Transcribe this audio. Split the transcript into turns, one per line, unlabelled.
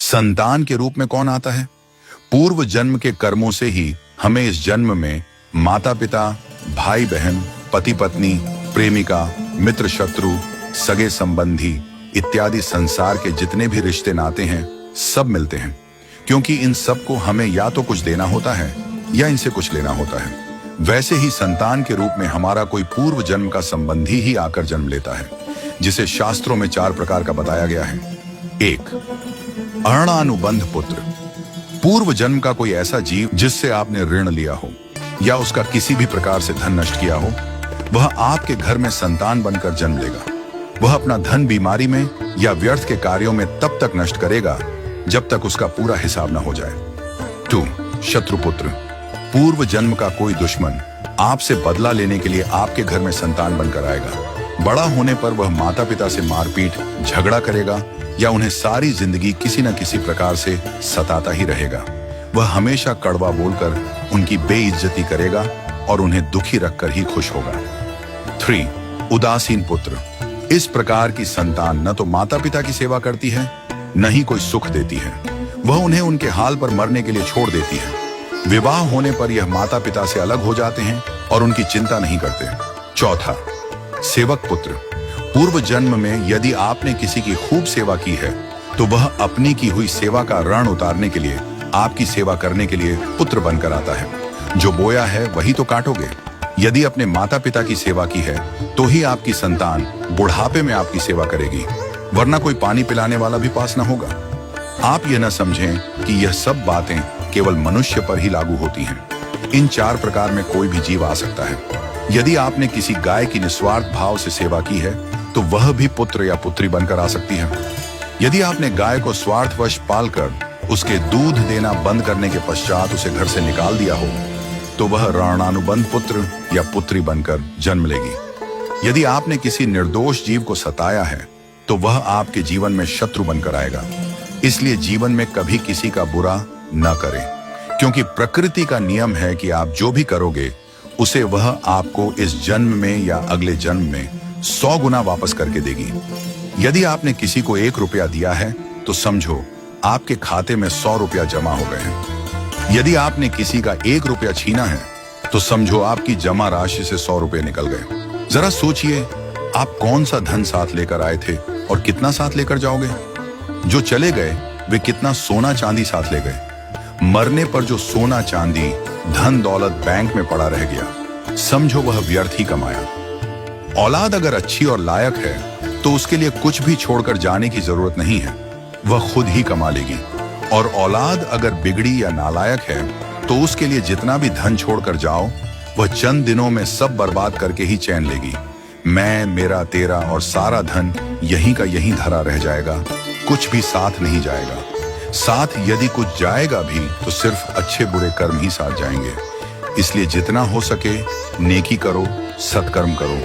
संतान के रूप में कौन आता है? पूर्व जन्म के कर्मों से ही हमें इस जन्म में माता पिता, भाई बहन, पति पत्नी, प्रेमिका, मित्र शत्रु, सगे संबंधी इत्यादि संसार के जितने भी रिश्ते नाते हैं सब मिलते हैं, क्योंकि इन सब को हमें या तो कुछ देना होता है या इनसे कुछ लेना होता है। वैसे ही संतान के रूप में हमारा कोई पूर्व जन्म का संबंधी ही आकर जन्म लेता है, जिसे शास्त्रों में 4 प्रकार का बताया गया है। 1. अरणानुबंध पुत्र। पूर्व जन्म का कोई ऐसा जीव जिससे आपने ऋण लिया हो या उसका किसी भी प्रकार से धन नष्ट किया हो, वह आपके घर में संतान बनकर जन्म लेगा। वह अपना धन बीमारी में या व्यर्थ के कार्यों में तब तक नष्ट करेगा जब तक उसका पूरा हिसाब न हो जाए। 2. शत्रुपुत्र। पूर्व जन्म का कोई दुश्मन आपसे बदला लेने के लिए आपके घर में संतान बनकर आएगा। बड़ा होने पर वह माता पिता से मारपीट, झगड़ा करेगा या उन्हें सारी जिंदगी किसी न किसी प्रकार से सताता ही रहेगा। वह हमेशा कड़वा बोलकर उनकी बेइज्जती करेगा और उन्हें दुखी रखकर ही खुश होगा। 3. उदासीन पुत्र। इस प्रकार की संतान न तो माता पिता की सेवा करती है, न ही कोई सुख देती है। वह उन्हें उनके हाल पर मरने के लिए छोड़ देती है। विवाह होने पर यह माता पिता से अलग हो जाते हैं और उनकी चिंता नहीं करते। 4. सेवक पुत्र। पूर्व जन्म में यदि आपने किसी की खूब सेवा की है तो वह अपनी की हुई सेवा का ऋण उतारने के लिए आपकी सेवा करने के लिए पुत्र बनकर आता है। जो बोया है वही तो काटोगे। यदि अपने माता पिता की सेवा की है तो ही आपकी संतान बुढ़ापे में आपकी सेवा करेगी, वरना कोई पानी पिलाने वाला भी पास न होगा। आप यह न समझें कि यह सब बातें केवल मनुष्य पर ही लागू होती हैं। इन 4 प्रकार में कोई भी जीव आ सकता है। यदि आपने किसी गाय की निस्वार्थ भाव से सेवा की है तो वह भी पुत्र या पुत्री बनकर आ सकती है। यदि आपने गाय को स्वार्थवश पालकर उसके दूध देना बंद करने के पश्चात उसे घर से निकाल दिया हो तो वह ऋणानुबंध पुत्र या पुत्री बनकर जन्म लेगी। यदि आपने किसी निर्दोष जीव को सताया है तो वह आपके जीवन में शत्रु बनकर आएगा। इसलिए जीवन में कभी किसी का बुरा न करें, क्योंकि प्रकृति का नियम है कि आप जो भी करोगे उसे वह आपको इस जन्म में या अगले जन्म में 100 गुना वापस करके देगी। यदि आपने किसी को 1 रुपया दिया है तो समझो आपके खाते में 100 रुपया जमा हो गए हैं। यदि आपने किसी का 1 रुपया छीना है तो समझो आपकी जमा राशि से 100 रुपये निकल गए। जरा सोचिए, आप कौन सा धन साथ लेकर आए थे और कितना साथ लेकर जाओगे? जो चले गए वे कितना सोना चांदी साथ ले गए? मरने पर जो सोना चांदी धन दौलत बैंक में पड़ा रह गया, समझो वह व्यर्थ ही कमाया। औलाद अगर अच्छी और लायक है तो उसके लिए कुछ भी छोड़कर जाने की जरूरत नहीं है, वह खुद ही कमा लेगी। और औलाद अगर बिगड़ी या नालायक है तो उसके लिए जितना भी धन छोड़कर जाओ वह चंद दिनों में सब बर्बाद करके ही चैन लेगी। मैं, मेरा, तेरा और सारा धन यहीं का यहीं धरा रह जाएगा, कुछ भी साथ नहीं जाएगा। साथ यदि कुछ जाएगा भी तो सिर्फ अच्छे बुरे कर्म ही साथ जाएंगे। इसलिए जितना हो सके नेकी करो, सत्कर्म करो